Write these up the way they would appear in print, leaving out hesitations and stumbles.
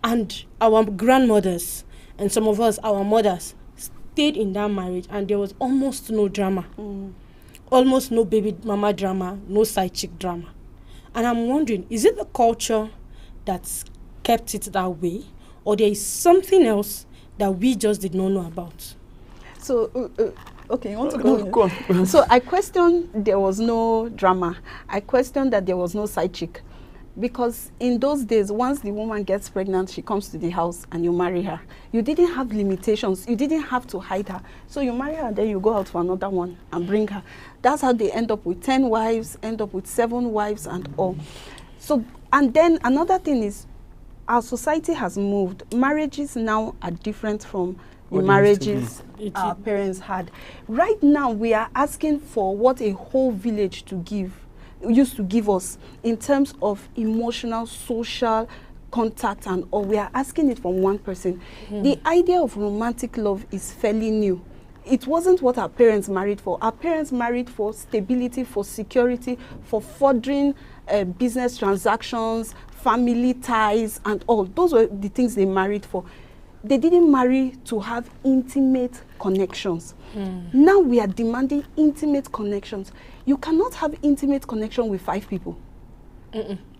And our grandmothers and some of us, our mothers, stayed in that marriage, and there was almost no drama. Almost no baby mama drama, no side chick drama. And I'm wondering, is it the culture that's kept it that way, or there is something else that we just did not know about? So, okay, you want to go? Go on. So I question there was no drama. I question that there was no side chick. Because in those days, once the woman gets pregnant, she comes to the house and you marry her. You didn't have limitations. You didn't have to hide her. So you marry her, then you go out for another one and bring her. That's how they end up with 10 wives, end up with 7 wives and all. So, and then another thing is, our society has moved. Marriages now are different from the marriages our parents had. Right now, we are asking for what a whole village used to give us in terms of emotional, social contact and all. We are asking it from one person. The idea of romantic love is fairly new. It wasn't what our parents married for. Our parents married for stability, for security, for furthering business transactions, family ties and all. Those were the things they married for. They didn't marry to have intimate connections. Now we are demanding intimate connections. You cannot have intimate connection with 5 people.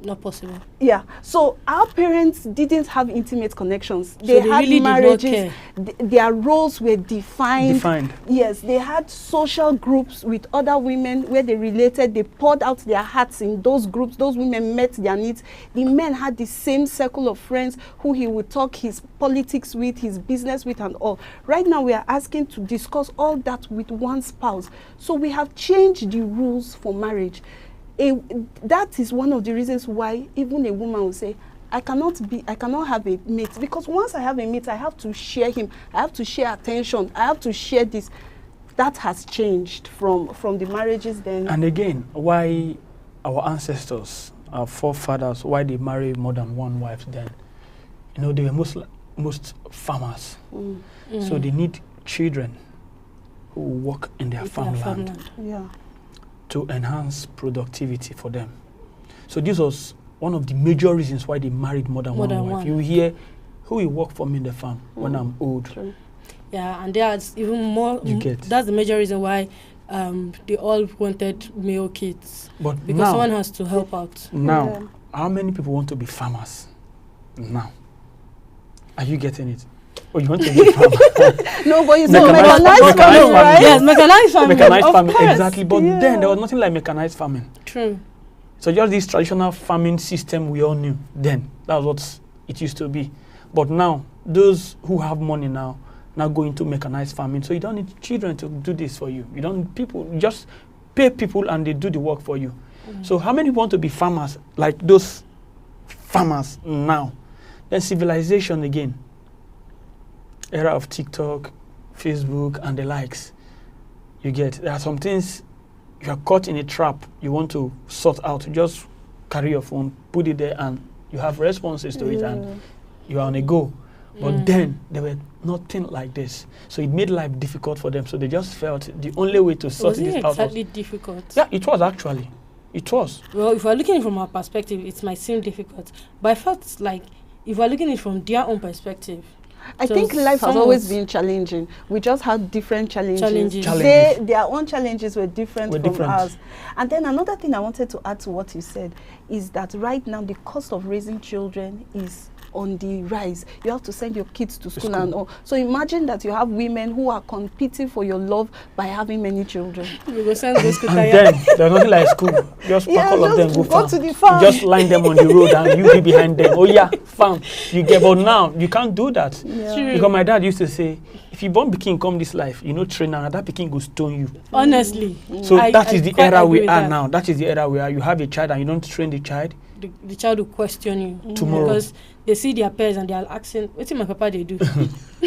Not possible. Yeah. So our parents didn't have intimate connections. They had really marriages. Their roles were defined. Yes. They had social groups with other women where they related. They poured out their hearts in those groups. Those women met their needs. The men had the same circle of friends who he would talk his politics with, his business with and all. Right now we are asking to discuss all that with one spouse. So we have changed the rules for marriage. That is one of the reasons why even a woman will say, I cannot have a mate, because once I have a mate, I have to share him, I have to share attention, I have to share this. That has changed from the marriages then. And again, why our ancestors, our forefathers, why they marry more than one wife then? You know, they were most farmers. So they need children who work in their farmland. Yeah. To enhance productivity for them. So this was one of the major reasons why they married more than one wife. You hear, who will work for me in the farm when I'm old? True. Yeah, and there's even more. That's the major reason why they all wanted male kids. But because someone has to help out. Now, how many people want to be farmers now? Are you getting it? Oh, you want to be a farmer? No, but you said mechanized farming, right? Yes, mechanized farming. Mechanized farming, exactly. But then there was nothing like mechanized farming. True. So just this traditional farming system we all knew then. That was what it used to be. But now, those who have money now go into mechanized farming. So you don't need children to do this for you. You don't need people. You just pay people and they do the work for you. So how many want to be farmers like those farmers now? Then civilization again. Era of TikTok, Facebook, and the likes. You get, there are some things you are caught in a trap you want to sort out. You just carry your phone, put it there, and you have responses to it, and you are on a go. But then there were nothing like this, so it made life difficult for them. So they just felt the only way to sort this out was exactly difficult. Yeah, it was actually. It was. Well, if we're looking from our perspective, it might seem difficult, but I felt like if we're looking at it from their own perspective, I think life has always been challenging. We just had different challenges. Their own challenges were different from ours. And then another thing I wanted to add to what you said is that right now the cost of raising children is on the rise. You have to send your kids to school and all. So imagine that you have women who are competing for your love by having many children. We will send those and then there's nothing like school. Just pack all of them, go to the farm. You just line them on the road and you be behind them. Oh yeah, farm. You get, but now you can't do that. Yeah. Because my dad used to say, if you born pikin come this life, you know, train now, that pikin go stone you. Honestly. So that is the era we are now. That is the era we are. You have a child and you don't train the child. The child will question you tomorrow because they see their peers and they are asking, "What's my papa they do?"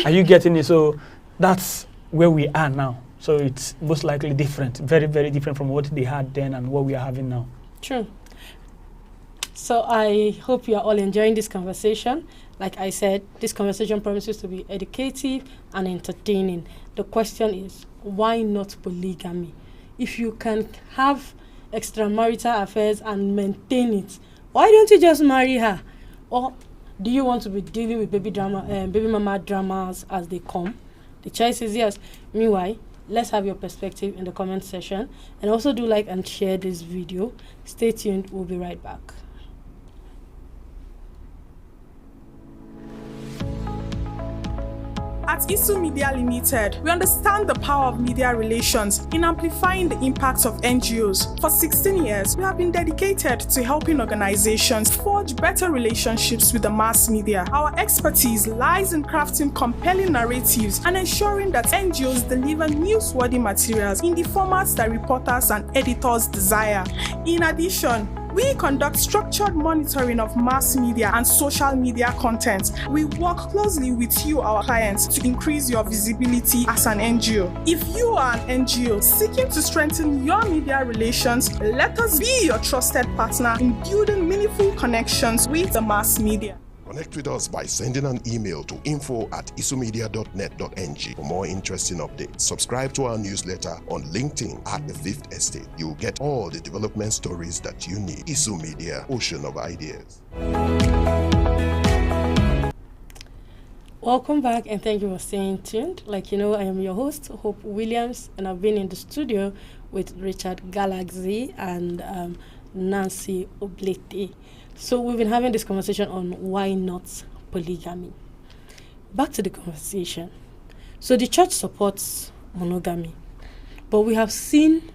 Are you getting it? So that's where we are now. So it's most likely different, very, very different from what they had then and what we are having now. True. So I hope you are all enjoying this conversation. Like I said, this conversation promises to be educative and entertaining. The question is, why not polygamy? If you can have extramarital affairs and maintain it, why don't you just marry her? Or Do you want to be dealing with baby mama dramas as they come? The choice is yes. Meanwhile, let's have your perspective in the comment section, and also do like and share this video. Stay tuned. We'll be right back. At ISU Media Limited, we understand the power of media relations in amplifying the impact of NGOs. For 16 years, we have been dedicated to helping organizations forge better relationships with the mass media. Our expertise lies in crafting compelling narratives and ensuring that NGOs deliver newsworthy materials in the formats that reporters and editors desire. In addition, we conduct structured monitoring of mass media and social media content. We work closely with you, our clients, to increase your visibility as an NGO. If you are an NGO seeking to strengthen your media relations, let us be your trusted partner in building meaningful connections with the mass media. Connect with us by sending an email to info@isumedia.net.ng for more interesting updates. Subscribe to our newsletter on LinkedIn at The Fifth Estate. You'll get all the development stories that you need. ISU Media, ocean of ideas. Welcome back, and thank you for staying tuned. Like you know, I am your host, Hope Williams, and I've been in the studio with Richard Galaxy and Nancy Oblete. So we've been having this conversation on why not polygamy. Back to the conversation. So the church supports monogamy, but we have seen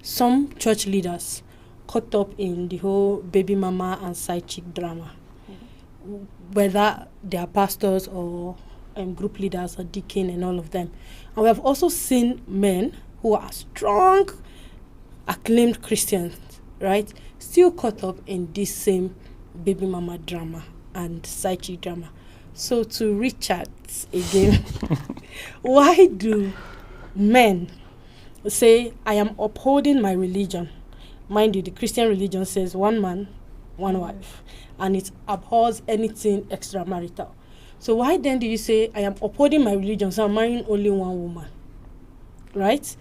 some church leaders caught up in the whole baby mama and side chick drama, whether they are pastors or group leaders or deacon and all of them. And we have also seen men who are strong, acclaimed Christians, right, still caught up in this same baby mama drama and side chick drama. So to Richard again, why do men say, I am upholding my religion? Mind you, the Christian religion says one man, one wife, and it abhors anything extramarital. So why then do you say, I am upholding my religion, so I'm marrying only one woman, right?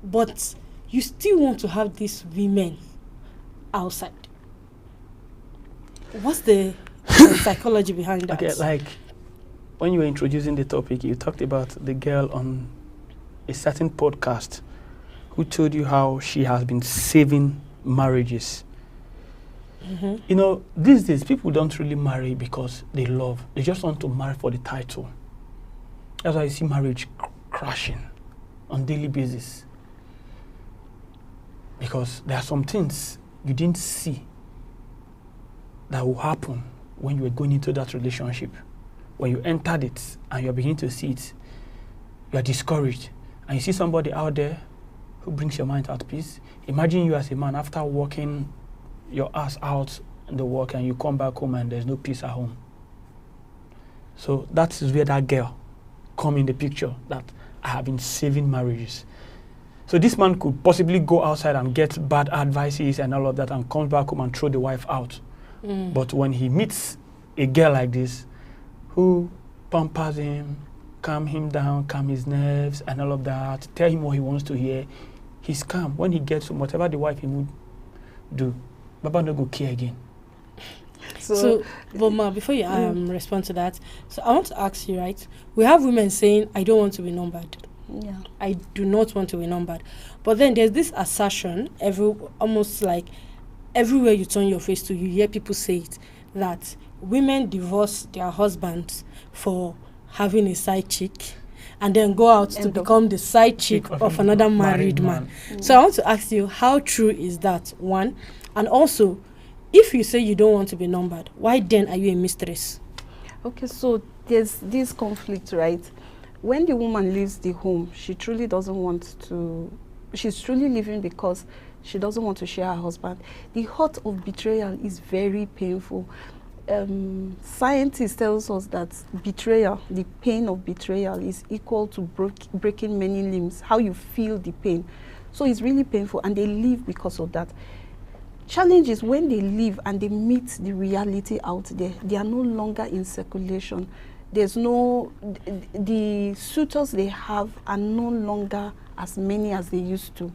But you still want to have these women outside. What's the psychology behind that? Okay, like when you were introducing the topic, you talked about the girl on a certain podcast who told you how she has been saving marriages. Mm-hmm. You know, these days people don't really marry because they love. They just want to marry for the title. That's why you see marriage crashing on daily basis. Because there are some things you didn't see that will happen when you are going into that relationship. When you entered it and you are beginning to see it, you are discouraged. And you see somebody out there who brings your mind at peace. Imagine you as a man after working your ass out in the work and you come back home and there's no peace at home. So that is where that girl come in the picture, that I have been saving marriages. So this man could possibly go outside and get bad advices and all of that and come back home and throw the wife out. But when he meets a girl like this who pampers him, calm him down, calm his nerves and all of that, tell him what he wants to hear, he's calm. When he gets home, whatever the wife he would do, Baba no go care again. So Boma, before you respond to that, so I want to ask you, right? We have women saying, I don't want to be numbered. Yeah. I do not want to be numbered. But then there's this assertion, almost like everywhere you turn your face to, you hear people say it, that women divorce their husbands for having a side chick and then go out to become the side chick of another married man. So I want to ask you, how true is that, one? And also, if you say you don't want to be numbered, why then are you a mistress? Okay, so there's this conflict, right? When the woman leaves the home, she truly doesn't want to, she's truly leaving because she doesn't want to share her husband. The hurt of betrayal is very painful. Scientists tells us that betrayal, the pain of betrayal is equal to breaking many limbs, how you feel the pain. So it's really painful and they leave because of that. Challenge is when they leave and they meet the reality out there, they are no longer in circulation. There's no, the suitors they have are no longer as many as they used to.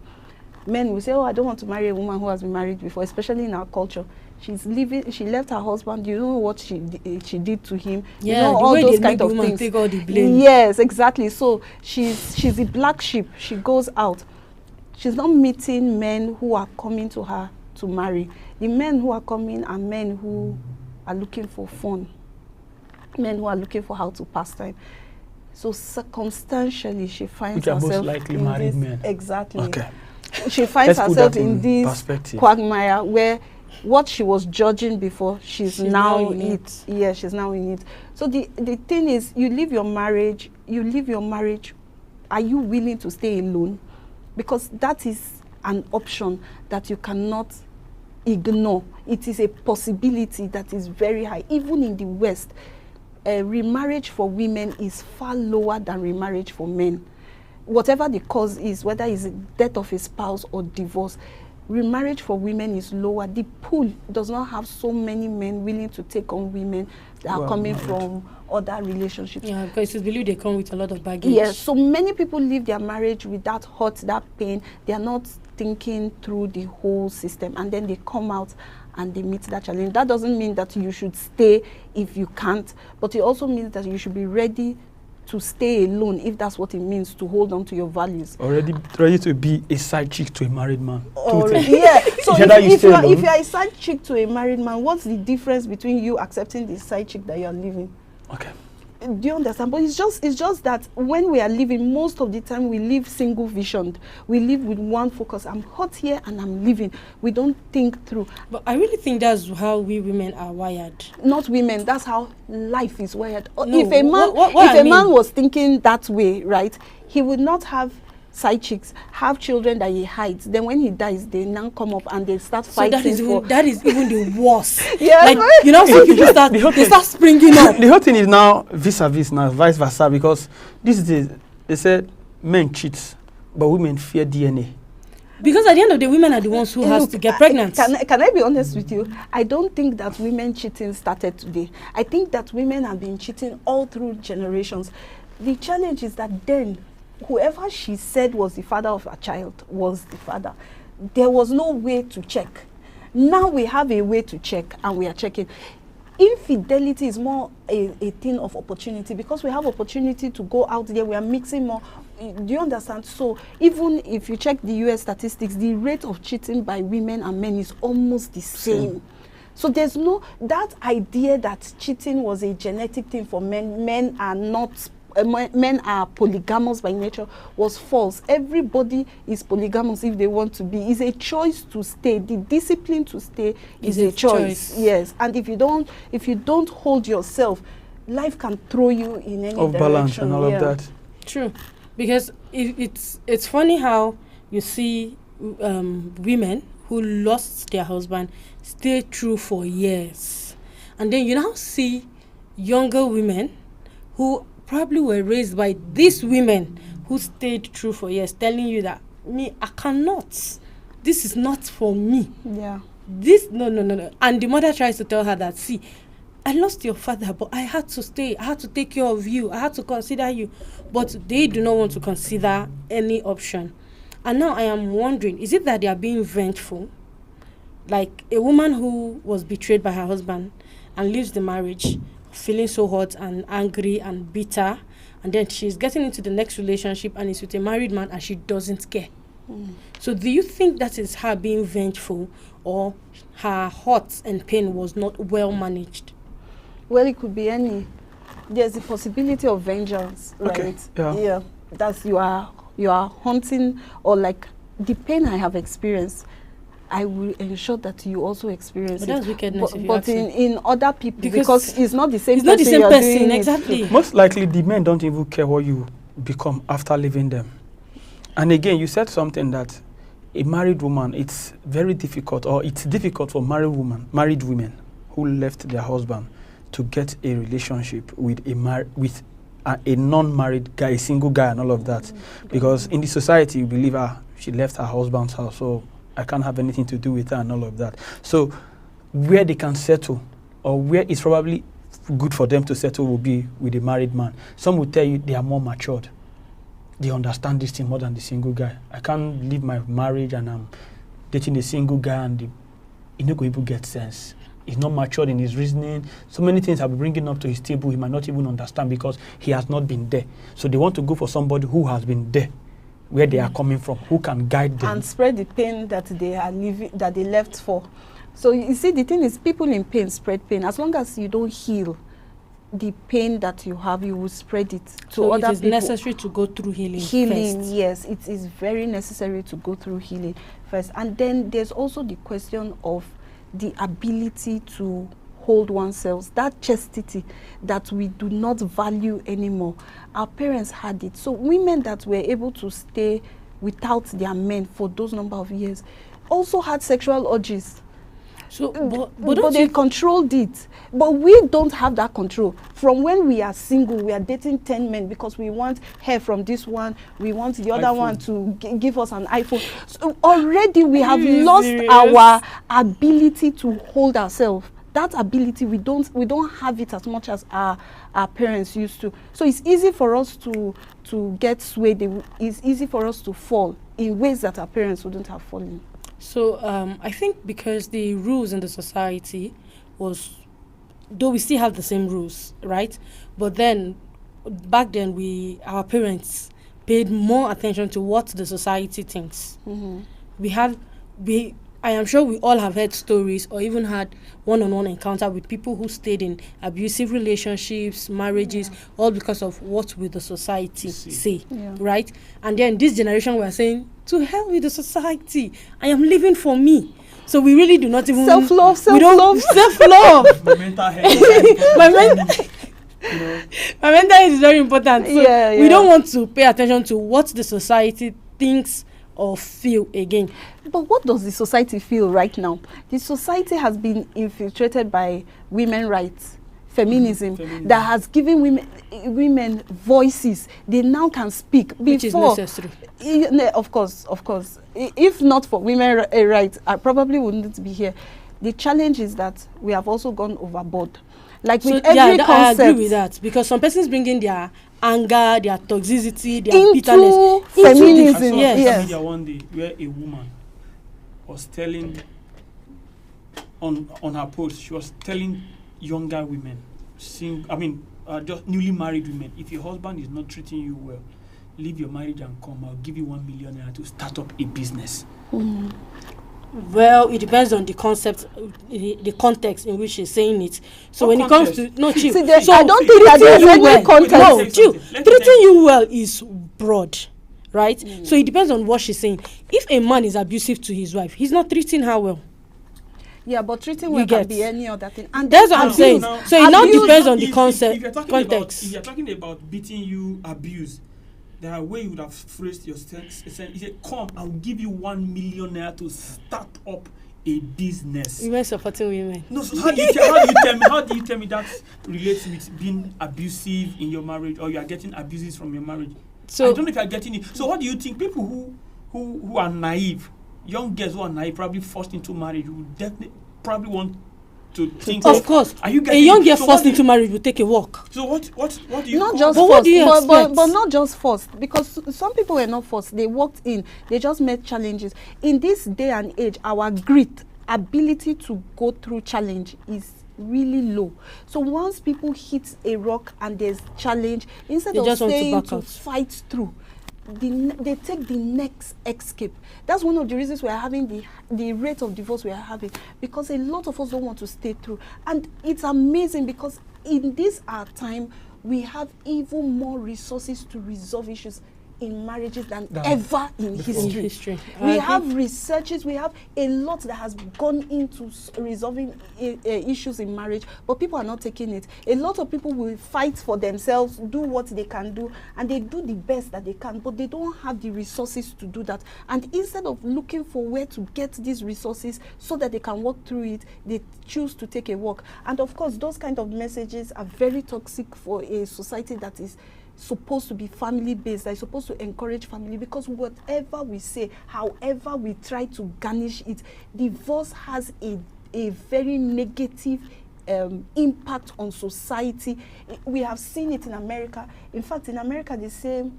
Men will say, oh, I don't want to marry a woman who has been married before, especially in our culture. She's leaving. She left her husband. You know what she did to him. Yeah, you know, the all way those they kind make the of woman things. take all the blame. Yes, exactly. So she's a black sheep. She goes out. She's not meeting men who are coming to her to marry. The men who are coming are men who are looking for fun. Men who are looking for how to pass time. So circumstantially, she finds Which are most herself likely in married this, men. Exactly. Okay. She finds Let's put herself that in in this perspective. quagmire where what she was judging before, she's now in it. Yeah, she's now in it. So the thing is, you leave your marriage. Are you willing to stay alone? Because that is an option that you cannot ignore. It is a possibility that is very high. Even in the West, remarriage for women is far lower than remarriage for men. Whatever the cause is, whether it's death of a spouse or divorce, remarriage for women is lower. The pool does not have so many men willing to take on women that are coming from other relationships. Yeah, because it's believed they come with a lot of baggage. Yes, so many people leave their marriage with that hurt, that pain. They are not thinking through the whole system, and then they come out and they meet that challenge. That doesn't mean that you should stay if you can't, but it also means that you should be ready to stay alone if that's what it means to hold on to your values. Already ready to be a side chick to a married man. Yeah. So if you are a side chick to a married man, what's the difference between you accepting the side chick that you are living? Okay. Do you understand? But it's just that when we are living, most of the time we live single visioned. We live with one focus. I'm hot here and I'm living. We don't think through. But I really think that's how we women are wired. Not women. That's how life is wired. No, If a man, man was thinking that way, right, he would not have side chicks, have children that he hides. Then when he dies, they now come up and they start fighting. So that is even the worst. Yeah, like, you know, some people start springing up. The whole thing is now vis-a-vis, now vice versa, because this is they said men cheat, but women fear DNA. Because at the end of the day, women are the ones who has to get pregnant. Can I be honest with you? I don't think that women cheating started today. I think that women have been cheating all through generations. The challenge is that then, whoever she said was the father of her child was the father. There was no way to check. Now we have a way to check, and we are checking. Infidelity is more a thing of opportunity, because we have opportunity to go out there. We are mixing more. Do you understand? So even if you check the US statistics, the rate of cheating by women and men is almost the same. So there's no, that idea that cheating was a genetic thing for men. Men are not, men are polygamous by nature was false. Everybody is polygamous if they want to be. It's a choice to stay. The discipline to stay is a choice. Yes, and if you don't hold yourself, life can throw you in any off direction. Balance and all of that. True, because it's funny how you see women who lost their husband stay true for years, and then you now see younger women who probably were raised by these women who stayed true for years, telling you that I cannot. This is not for me. Yeah. This no. And the mother tries to tell her that, see, I lost your father, but I had to stay. I had to take care of you. I had to consider you. But they do not want to consider any option. And now I am wondering, is it that they are being vengeful? Like a woman who was betrayed by her husband and leaves the marriage, feeling so hot and angry and bitter, and then she's getting into the next relationship and is with a married man and she doesn't care. So do you think that is her being vengeful, or her hurt and pain was not well managed? Well, it could be any. There's a possibility of vengeance, Okay. right? Yeah. That's you are hunting, or like the pain I have experienced, I will ensure that you also experience But that's wickedness. But in other people, because it's not the same it's not the same you're person, doing it. exactly. Most likely, the men don't even care what you become after leaving them. And again, you said something that a married woman, it's very difficult, or it's difficult for married women who left their husband to get a relationship with a non-married guy, a single guy, and all of that. Because in the society, you believe she left her husband's house, so I can't have anything to do with her and all of that. So where they can settle, or where it's probably good for them to settle, will be with a married man. Some will tell you they are more matured. They understand this thing more than the single guy. I can't leave my marriage and I'm dating a single guy, and he no go even get sense. He's not matured in his reasoning. So many things I'll be bringing up to his table, he might not even understand because he has not been there. So they want to go for somebody who has been there, where they are coming from, who can guide them. And spread the pain that they are living, that they left for. So you see, the thing is, people in pain spread pain. As long as you don't heal the pain that you have, you will spread it to So other it is people. necessary to go through healing first. Yes, it is very necessary to go through healing first. And then there's also the question of the ability to hold oneself, that chastity that we do not value anymore. Our parents had it. So women that were able to stay without their men for those number of years also had sexual urges. So, but But they controlled it. But we don't have that control. From when we are single, we are dating 10 men because we want hair from this one, we want the other one to give us an iPhone. So already we have lost our ability to hold ourselves. That ability, we don't have it as much as our parents used to. So it's easy for us to get swayed. It's easy for us to fall in ways that our parents wouldn't have fallen. So I think because the rules in the society was, though we still have the same rules, right? But then back then our parents paid more attention to what the society thinks. I am sure we all have heard stories or even had one-on-one encounter with people who stayed in abusive relationships, marriages, all because of what will the society say, right? And then this generation, we are saying, to hell with the society. I am living for me. So we really do not even... Self-love. My mental health. My mental health is very important. So we don't want to pay attention to what the society thinks or feel again. But what does the society feel right now? The society has been infiltrated by women's rights, feminism, that has given women voices. They now can speak. Which is necessary. Of course. If not for women's rights, I probably wouldn't be here. The challenge is that we have also gone overboard. Like So with every concept. I agree with that, because some persons bring in their anger, their toxicity, their into bitterness feminism. I saw Yes. social media one day where a woman was telling on her post, she was telling younger women, just newly married women, if your husband is not treating you well, leave your marriage and come. I'll give you 1 million naira to start up a business. Well, it depends on the concept, the context in which she's saying it. So What when it comes to See, so I don't think that there's any context. No, treating you well is broad, right? So it depends on what she's saying. If a man is abusive to his wife, he's not treating her well. Yeah, but treating well can be any other thing. And That's what I'm saying. So it now depends on the If you're context. if you're talking about beating you, abuse, there are ways you would have phrased your sense. He said, come, I'll give you 1 million naira to start up a business. Women supporting women. No, so how do you tell me that relates with being abusive in your marriage, or you are getting abuses from your marriage? So I don't know if you are getting it. So what do you think? People who are naive, young girls who are naive, probably forced into marriage, would definitely probably want to think. Of course, are you a getting young girl so forced into marriage will take a walk. So what do you? not just But forced, what do you expect? but not just forced, because some people were not forced. They walked in. They just met challenges. In this day and age, our grit, ability to go through challenge is really low. So once people hit a rock and there's challenge, instead They of just want to staying back to out. fight through, they take the next escape. That's one of the reasons we are having the rate of divorce we are having, because a lot of us don't want to stay through. And it's amazing because in this our time, we have even more resources to resolve issues in marriages than ever in history. We have researches, we have a lot that has gone into resolving issues in marriage, but people are not taking it. A lot of people will fight for themselves, do what they can do, and they do the best that they can, but they don't have the resources to do that. And instead of looking for where to get these resources so that they can work through it, they choose to take a walk. And of course, those kind of messages are very toxic for a society that is supposed to be family based, that is supposed to encourage family, because whatever we say, however we try to garnish it, divorce has a very negative impact on society. We have seen it in America. In fact, in America, they say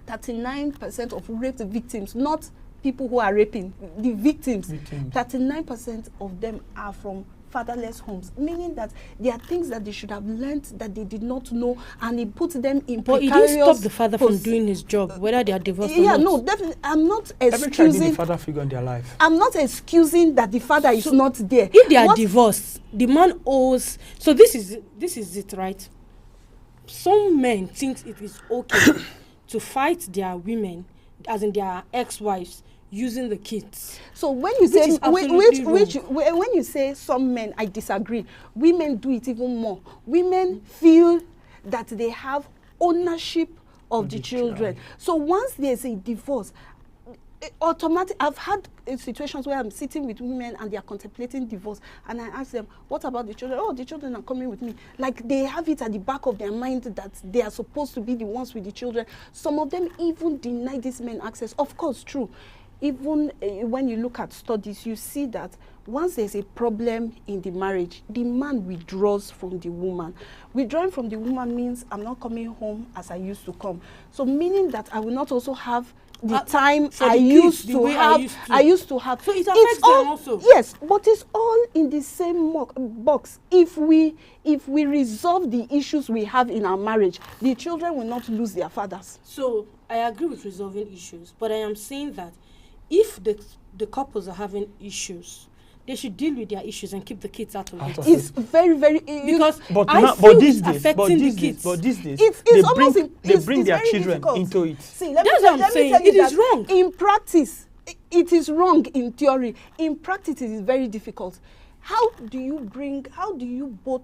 39% of rape victims, not people who are raping, the victims. 39% of them are from fatherless homes, meaning that there are things that they should have learned that they did not know, and it puts them in But it precarious. didn't stop the father from doing his job, whether they are divorced or not. No, definitely. I'm not Every child need excusing. the father figure in their life. I'm not excusing that the father is not there. If they are divorced, the man owes. So this is it, right? Some men think it is okay to fight their women, as in their ex-wives, using the kids. So when you say Which when you say some men, I disagree. Women do it even more. Women feel that they have ownership of the children. So once there's a divorce, automatic. I've had situations where I'm sitting with women and they are contemplating divorce, and I ask them, what about the children? Oh, the children are coming with me. Like, they have it at the back of their mind that they are supposed to be the ones with the children. Some of them even deny these men access. Of course, true. Even when you look at studies, you see that once there's a problem in the marriage, the man withdraws from the woman. Withdrawing from the woman means I'm not coming home as I used to come. So meaning that I will not also have the time I used to have. So it affects them also. Yes, but it's all in the same box. If we resolve the issues we have in our marriage, the children will not lose their fathers. So I agree with resolving issues, but I am saying that if the couples are having issues, they should deal with their issues and keep the kids out of it. It's very, very... Because these days, they bring their children difficult into it. See, that's what I'm saying. It is wrong. In practice, it is wrong in theory. In practice, it is very difficult. How do you both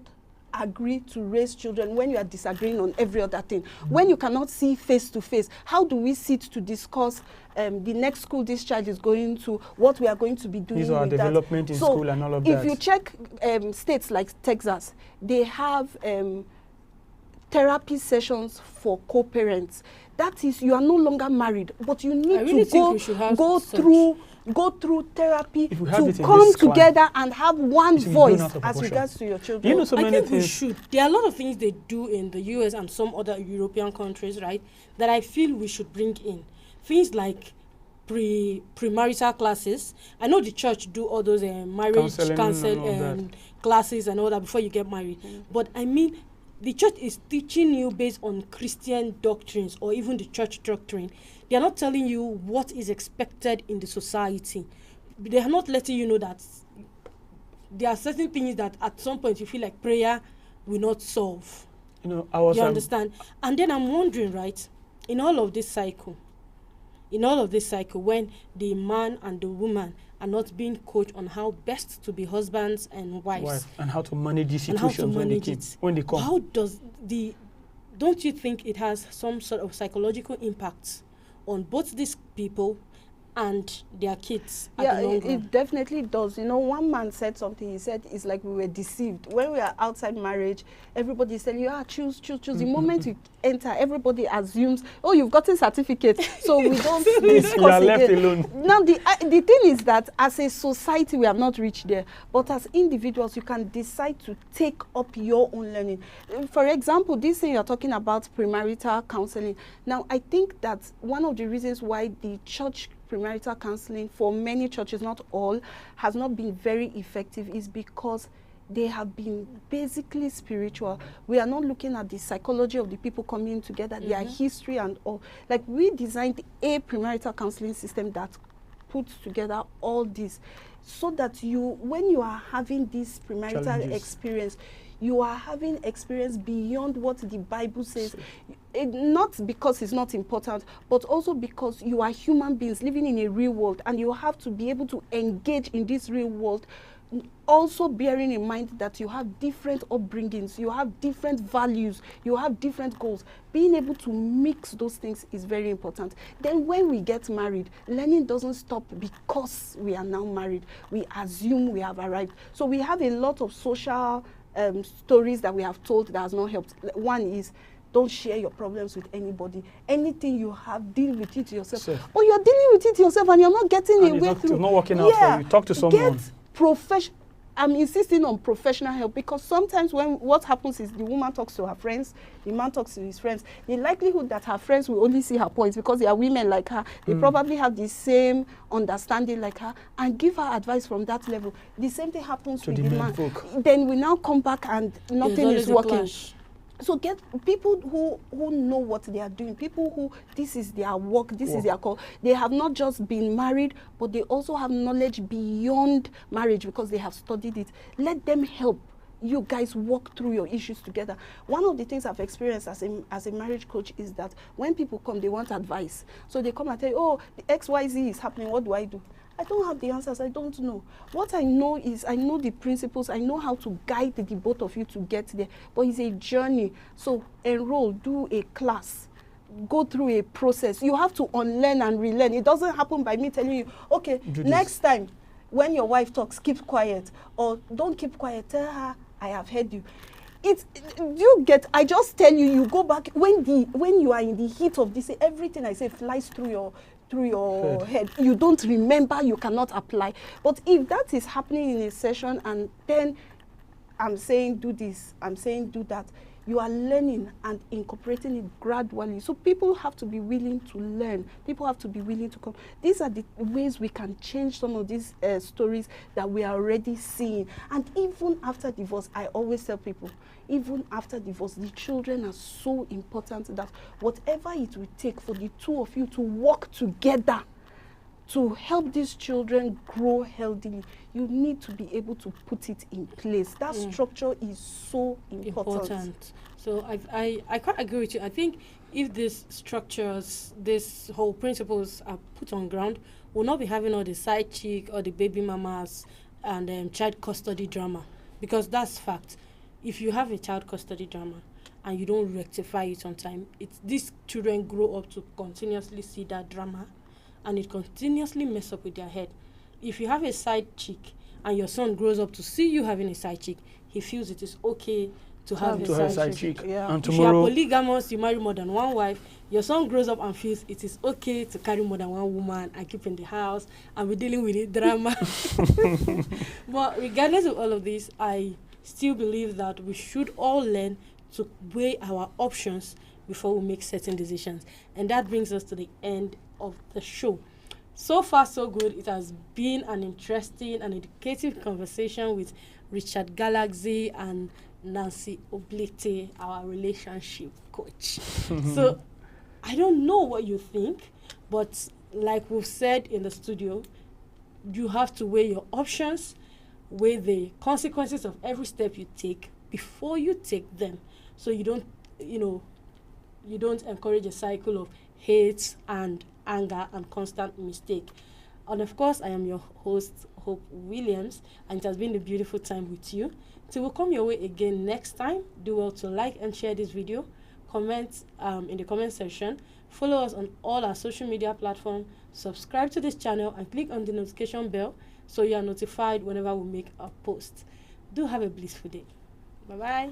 agree to raise children when you are disagreeing on every other thing? When you cannot see face to face, how do we sit to discuss the next school this child is going to, what we are going to be doing These are with development in school and all of that. If you check states like Texas, they have therapy sessions for co-parents. That is, you are no longer married, but you need to go through therapy to come together and have one voice as regards to your children. You know, so many I think things. we should. There are a lot of things they do in the US and some other European countries, right, that I feel we should bring in. Things like premarital classes. I know the church do all those marriage counseling classes and all that before you get married. But I mean, the church is teaching you based on Christian doctrines or even the church doctrine. They are not telling you what is expected in the society. They are not letting you know that there are certain things that at some point you feel like prayer will not solve. You you understand? And then I'm wondering, right, in all of this cycle, when the man and the woman are not being coached on how best to be husbands and wives, and how to manage these situations when they come. How does don't you think it has some sort of psychological impact on both these people and their kids? Yeah, it definitely does. You know, one man said something. He said it's like we were deceived. When we are outside marriage, everybody said, choose. The moment you enter, everybody assumes, oh, you've gotten certificate, so we don't discuss you are left again. alone. Now, the thing is that as a society, we have not reached there. But as individuals, you can decide to take up your own learning. For example, this thing you're talking about, premarital counseling. Now, I think that one of the reasons why the church premarital counseling for many churches, not all, has not been very effective is because they have been basically spiritual. We are not looking at the psychology of the people coming together, their history and all. Like, we designed a premarital counseling system that puts together all this so that when you are having this premarital experience, you are having experience beyond what the Bible says. Not because it's not important, but also because you are human beings living in a real world, and you have to be able to engage in this real world, also bearing in mind that you have different upbringings, you have different values, you have different goals. Being able to mix those things is very important. Then when we get married, learning doesn't stop because we are now married. We assume we have arrived. So we have a lot of social stories that we have told that has not helped. One is, don't share your problems with anybody. Anything you have, deal with it yourself. But you're dealing with it yourself and you're not getting a way through. It's not working out for you. Talk to someone. I'm insisting on professional help, because sometimes when what happens is the woman talks to her friends, the man talks to his friends. The likelihood that her friends will only see her points because they are women like her, they probably have the same understanding like her, and give her advice from that level. The same thing happens To with the the men man. folk. Then we now come back and nothing There's is always a working. clash. So get people who know what they are doing, people who this is their work, this is their call. They have not just been married, but they also have knowledge beyond marriage because they have studied it. Let them help you guys walk through your issues together. One of the things I've experienced as a marriage coach is that when people come, they want advice. So they come and tell you, oh, the XYZ is happening, what do I do? I don't have the answers, I don't know. What I know is, I know the principles, I know how to guide the both of you to get there, but it's a journey. So enroll, do a class, go through a process. You have to unlearn and relearn. It doesn't happen by me telling you, okay, next time when your wife talks, keep quiet, or don't keep quiet, tell her, I have heard you. I just tell you, you go back, when you are in the heat of this, everything I say flies through your head. You don't remember, you cannot apply. But if that is happening in a session and then I'm saying do this, I'm saying do that, you are learning and incorporating it gradually. So people have to be willing to learn. People have to be willing to come. These are the ways we can change some of these stories that we are already seeing. And even after divorce, I always tell people, even after divorce, the children are so important that whatever it will take for the two of you to work together to help these children grow healthily, you need to be able to put it in place. That structure is so important. So I quite agree with you. I think if these structures, these whole principles are put on ground, we'll not be having all the side chick or the baby mamas and child custody drama, because that's fact. If you have a child custody drama and you don't rectify it on time, these children grow up to continuously see that drama, and it continuously mess up with their head. If you have a side chick and your son grows up to see you having a side chick, he feels it is okay to have a side chick. Yeah. And If you are tomorrow, polygamous, you marry more than one wife, your son grows up and feels it is okay to carry more than one woman and keep in the house and be dealing with the drama. But regardless of all of this, I still believe that we should all learn to weigh our options before we make certain decisions. And that brings us to the end of the show. So far, so good. It has been an interesting and educative conversation with Richard Galaxy and Nancy Oblite, our relationship coach. So I don't know what you think, but like we've said in the studio, you have to weigh your options, weigh the consequences of every step you take before you take them, so you don't encourage a cycle of hate and anger and constant mistake. And of course, I am your host, Hope Williams, and it has been a beautiful time with you. Till we come your way again next time, do well to like and share this video, comment in the comment section, follow us on all our social media platforms, subscribe to this channel, and click on the notification bell so you are notified whenever we make a post. Do have a blissful day. Bye-bye.